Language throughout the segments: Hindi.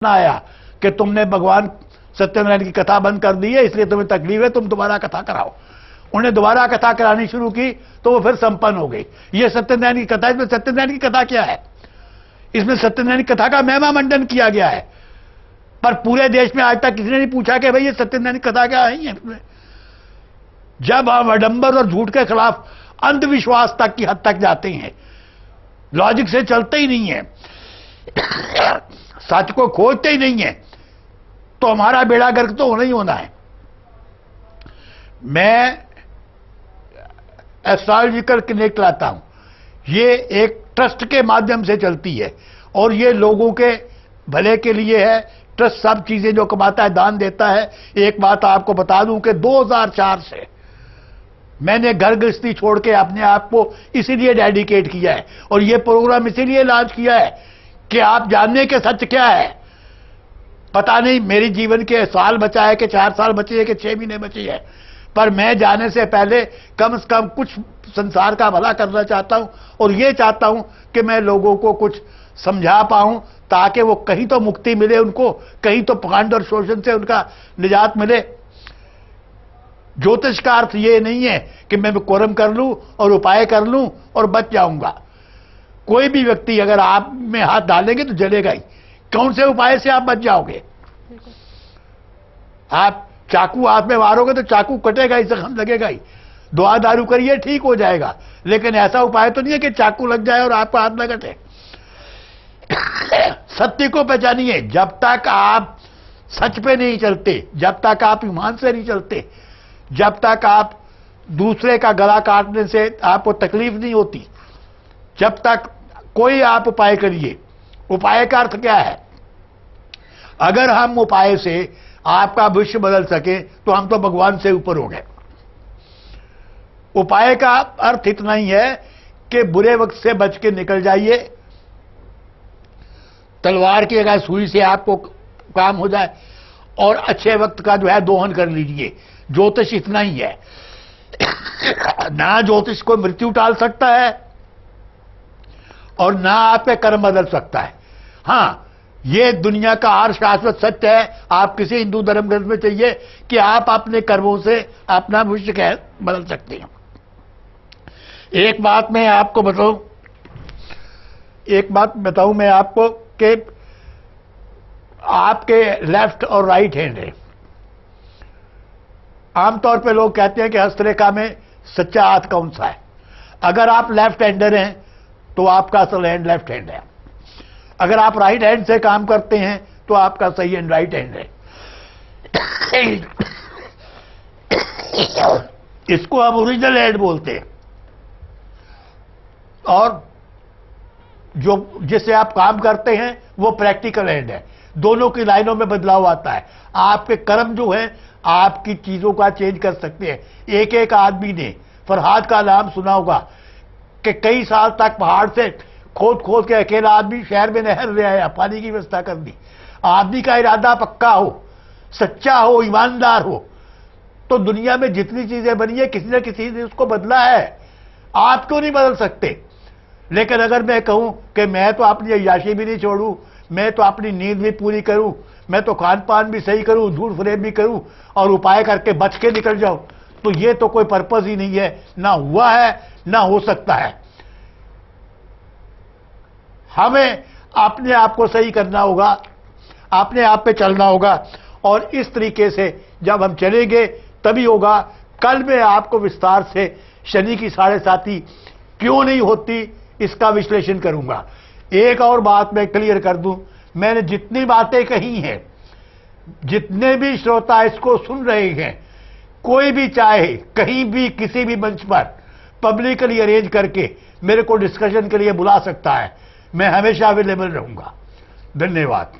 आया कि तुमने भगवान सत्यनारायण की कथा बंद कर दी है, इसलिए तुम्हें तकलीफ है, तुम दोबारा कथा कराओ। उन्हें दोबारा कथा करानी शुरू की तो वो फिर संपन्न हो गई। ये सत्यनारायण की कथा, इसमें सत्यनारायण की कथा क्या है? इसमें सत्यनारायण की कथा का महिमा मंडन किया गया है, पर पूरे देश में आज तक किसी ने नहीं पूछा कि भाई ये सत्यनारायण की कथा क्या है। जब हम आडंबर और झूठ के खिलाफ अंधविश्वास तक की हद तक जाते हैं, लॉजिक से चलते ही नहीं है, सच को खोजते ही नहीं है, तो हमारा बेड़ा गर्क तो होना ही होना है। मैं एस्ट्रोलॉजिकल क्लिनिक लाता हूं, ये एक ट्रस्ट के माध्यम से चलती है और ये लोगों के भले के लिए है। ट्रस्ट सब चीजें जो कमाता है दान देता है। एक बात आपको बता दूं कि 2004 से मैंने घर गृहस्थी छोड़ के अपने आप को इसीलिए डेडिकेट किया है और ये प्रोग्राम इसीलिए लॉन्च किया है कि आप जानने के सच क्या है। पता नहीं मेरी जीवन के साल बचा है कि 4 साल बचे हैं कि 6 महीने बचे हैं, पर मैं जाने से पहले कम से कम कुछ संसार का भला करना चाहता हूं और ये चाहता हूं कि मैं लोगों को कुछ समझा पाऊं ताकि वो कहीं तो मुक्ति मिले उनको, कहीं तो पाखंड और शोषण से उनका निजात मिले। ज्योतिष का अर्थ ये नहीं है कि मैं कोरम कर लूं और उपाय कर लूं और बच जाऊंगा। कोई भी व्यक्ति अगर आप में हाथ डालेंगे तो जलेगा ही। कौन से उपाय से आप बच जाओगे? आप चाकू हाथ में मारोगे तो चाकू कटेगा ही, जख्म लगेगा ही। दुआ दारू करिए ठीक हो जाएगा, लेकिन ऐसा उपाय तो नहीं है कि चाकू लग जाए और आपका हाथ न कटे। सत्य को पहचानिए। जब तक आप सच पे नहीं चलते, जब तक आप ईमान से नहीं चलते, जब तक आप दूसरे का गला काटने से आपको तकलीफ नहीं होती, जब तक कोई आप उपाय करिए। उपाय का अर्थ क्या है? अगर हम उपाय से आपका भविष्य बदल सके तो हम तो भगवान से ऊपर हो गए। उपाय का अर्थ इतना ही है कि बुरे वक्त से बच के निकल जाइए। तलवार की अगर सुई से आपको काम हो जाए और अच्छे वक्त का जो है दोहन कर लीजिए। ज्योतिष इतना ही है। ना ज्योतिष को मृत्यु टाल सकता है और ना आपके कर्म बदल सकता है। हाँ, ये दुनिया का हर शाश्वत सत्य है। आप किसी हिंदू धर्म ग्रंथ में चाहिए कि आप अपने कर्मों से अपना भविष्य बदल सकते हैं। एक बात मैं आपको बताऊं मैं आपको कि आपके लेफ्ट और राइट हैंड है। आमतौर पे लोग कहते हैं कि हस्तरेखा में सच्चा हाथ कौन सा है। अगर आप लेफ्ट हैंडर हैं तो आपका असल हैंड लेफ्ट हैंड है। अगर आप राइट हैंड से काम करते हैं तो आपका सही हैंड राइट हैंड है। इसको हम ओरिजिनल हैंड बोलते हैं। और जो जिससे आप काम करते हैं वो प्रैक्टिकल हैंड है। दोनों की लाइनों में बदलाव आता है। आपके कर्म जो है आपकी चीजों का चेंज कर सकते हैं। एक एक आदमी ने फरहाद का नाम सुना होगा कि कई साल तक पहाड़ से खोद खोद के अकेला आदमी शहर में नहर ले आया, पानी की व्यवस्था कर दी। आदमी का इरादा पक्का हो, सच्चा हो, ईमानदार हो, तो दुनिया में जितनी चीजें बनी है किसी न किसी ने उसको बदला है। आप क्यों नहीं बदल सकते? लेकिन अगर मैं कहूं कि मैं तो अपनी अय्याशी भी नहीं छोड़ूं, मैं तो अपनी नींद भी पूरी करूं, मैं तो खान पान भी सही करूं, झूठ फरेब भी करूं और उपाय करके बच के निकल जाऊं, तो ये तो कोई पर्पस ही नहीं है। ना हुआ है ना हो सकता है। हमें अपने आप को सही करना होगा, अपने आप पे चलना होगा और इस तरीके से जब हम चलेंगे तभी होगा। कल मैं आपको विस्तार से शनि की 7.5 क्यों नहीं होती इसका विश्लेषण करूंगा। एक और बात मैं क्लियर कर दूं, मैंने जितनी बातें कही हैं, जितने भी श्रोता इसको सुन रहे हैं, कोई भी चाहे कहीं भी किसी भी मंच पर पब्लिकली अरेंज करके मेरे को डिस्कशन के लिए बुला सकता है। मैं हमेशा अवेलेबल रहूंगा। धन्यवाद।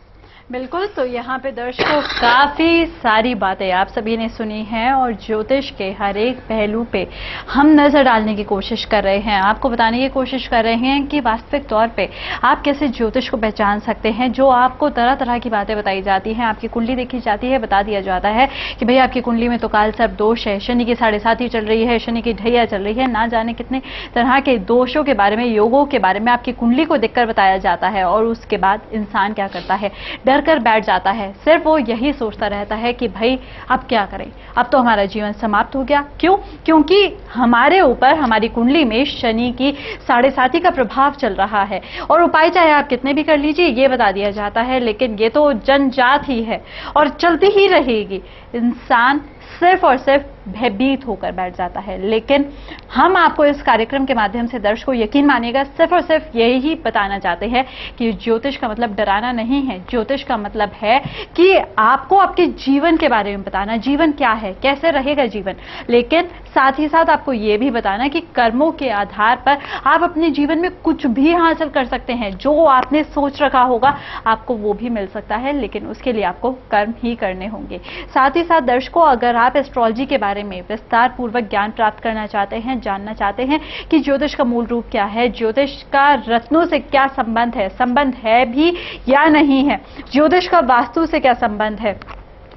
बिल्कुल, तो यहाँ पे दर्शकों काफ़ी सारी बातें आप सभी ने सुनी हैं और ज्योतिष के हर एक पहलू पे हम नज़र डालने की कोशिश कर रहे हैं, आपको बताने की कोशिश कर रहे हैं कि वास्तविक तौर पे आप कैसे ज्योतिष को पहचान सकते हैं। जो आपको तरह तरह की बातें बताई जाती हैं, आपकी कुंडली देखी जाती है, बता दिया जाता है कि भाई आपकी कुंडली में तो काल सर्प दोष है, शनि की 7.5 चल रही है, शनि की ढैया चल रही है, ना जाने कितने तरह के दोषों के बारे में, योगों के बारे में आपकी कुंडली को देखकर बताया जाता है। और उसके बाद इंसान क्या करता है, डर डर कर बैठ जाता है। सिर्फ वो यही सोचता रहता है कि भाई अब क्या करें, अब तो हमारा जीवन समाप्त हो गया। क्यों? क्योंकि हमारे ऊपर हमारी कुंडली में शनि की 7.5 का प्रभाव चल रहा है और उपाय चाहे आप कितने भी कर लीजिए ये बता दिया जाता है, लेकिन ये तो जंजात ही है और चलती ही रहेगी। इंसान सिर्फ और सिर्फ भयभीत होकर बैठ जाता है। लेकिन हम आपको इस कार्यक्रम के माध्यम से, दर्शकों यकीन मानिएगा, सिर्फ और सिर्फ यही बताना चाहते हैं कि ज्योतिष का मतलब डराना नहीं है। ज्योतिष का मतलब है कि आपको आपके जीवन के बारे में बताना, जीवन क्या है, कैसे रहेगा जीवन, लेकिन साथ ही साथ आपको यह भी बताना कि कर्मों के आधार पर आप अपने जीवन में कुछ भी हासिल कर सकते हैं। जो आपने सोच रखा होगा आपको वो भी मिल सकता है, लेकिन उसके लिए आपको कर्म ही करने होंगे। साथ ही साथ दर्शकों, अगर आप एस्ट्रोलॉजी के बारे में विस्तार पूर्वक ज्ञान प्राप्त करना चाहते हैं, जानना चाहते हैं कि ज्योतिष का मूल रूप क्या है, ज्योतिष का रत्नों से क्या संबंध है भी या नहीं है, ज्योतिष का वास्तु से क्या संबंध है,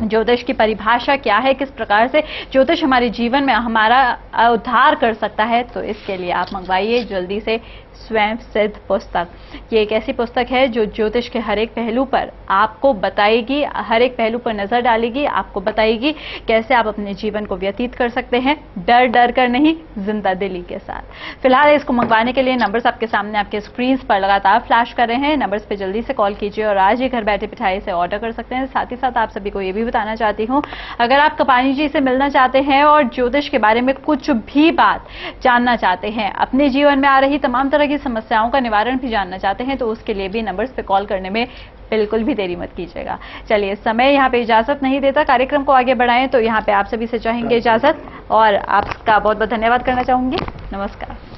ज्योतिष की परिभाषा क्या है, किस प्रकार से ज्योतिष हमारे जीवन में हमारा उद्धार कर सकता है, तो इसके लिए आप मंगवाइए जल्दी से स्वयं सिद्ध पुस्तक। ये एक ऐसी पुस्तक है जो ज्योतिष के हर एक पहलू पर आपको बताएगी, हर एक पहलू पर नजर डालेगी, आपको बताएगी कैसे आप अपने जीवन को व्यतीत कर सकते हैं, डर डर कर नहीं, जिंदा दिली के साथ। फिलहाल इसको मंगवाने के लिए नंबर्स आपके सामने आपके स्क्रीन पर लगातार फ्लैश कर रहे हैं। नंबर्स पे जल्दी से कॉल कीजिए और आज ही घर बैठे बिठाए से ऑर्डर कर सकते हैं। साथ ही साथ आप सभी को ये भी बताना चाहती हूँ, अगर आप कपानी जी से मिलना चाहते हैं और ज्योतिष के बारे में कुछ भी बात जानना चाहते हैं, अपने जीवन में आ रही तमाम तरह की समस्याओं का निवारण भी जानना चाहते हैं, तो उसके लिए भी नंबर्स पे कॉल करने में बिल्कुल भी देरी मत कीजिएगा। चलिए, समय यहाँ पे इजाजत नहीं देता, कार्यक्रम को आगे बढ़ाएं, तो यहाँ पे आप सभी से चाहेंगे इजाजत और आपका बहुत बहुत धन्यवाद करना चाहूंगी। नमस्कार।